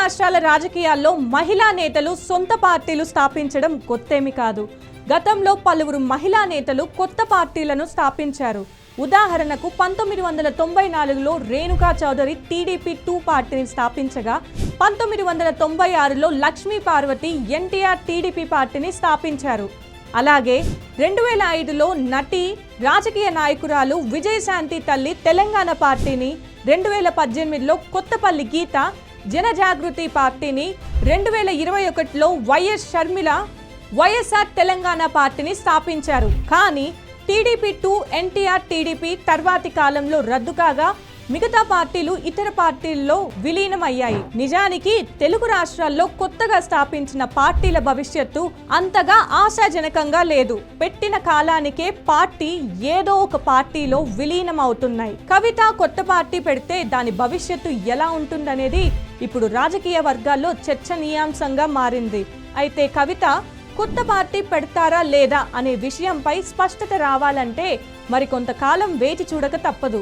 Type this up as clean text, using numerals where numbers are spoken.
రాష్ట్రాల రాజకీయాల్లో మహిళా నేతలు సొంత పార్టీలు స్థాపించడం కొత్తేమి కాదు. గతంలో పలువురు మహిళా నేతలు కొత్త పార్టీలను స్థాపించారు. ఉదాహరణకు 1994లో రేణుకా చౌదరి టీడీపీ 2 పార్టీని స్థాపించగా 1996లో లక్ష్మీ పార్వతి ఎన్టీఆర్ టీడీపీ పార్టీని స్థాపించారు. అలాగే 2005లో నటి రాజకీయ నాయకురాలు విజయశాంతి తల్లి తెలంగాణ పార్టీని, 2018లో కొత్తపల్లి గీత జనజాగృతి పార్టీని, 2021లో వైఎస్ షర్మిల వైఎస్ఆర్ తెలంగాణ పార్టీని స్థాపించారు. కానీ టీడీపీ 2 ఎన్టీఆర్ టీడీపీ తర్వాతి కాలంలో రద్దు కాగా మిగతా పార్టీలు ఇతర పార్టీల్లో విలీనమయ్యాయి. నిజానికి తెలుగు రాష్ట్రాల్లో కొత్తగా స్థాపించిన పార్టీల భవిష్యత్తు అంతగా ఆశాజనకంగా లేదు. పెట్టిన కాలానికే పార్టీ ఏదో ఒక పార్టీలో విలీనం అవుతున్నాయి. కవిత కొత్త పార్టీ పెడితే దాని భవిష్యత్తు ఎలా ఉంటుందనేది ఇప్పుడు రాజకీయ వర్గాల్లో చర్చనీయాంశంగా మారింది. అయితే కవిత కొత్త పార్టీ పెడతారా లేదా అనే విషయంపై స్పష్టత రావాలంటే మరికొంతకాలం వేచి చూడక తప్పదు.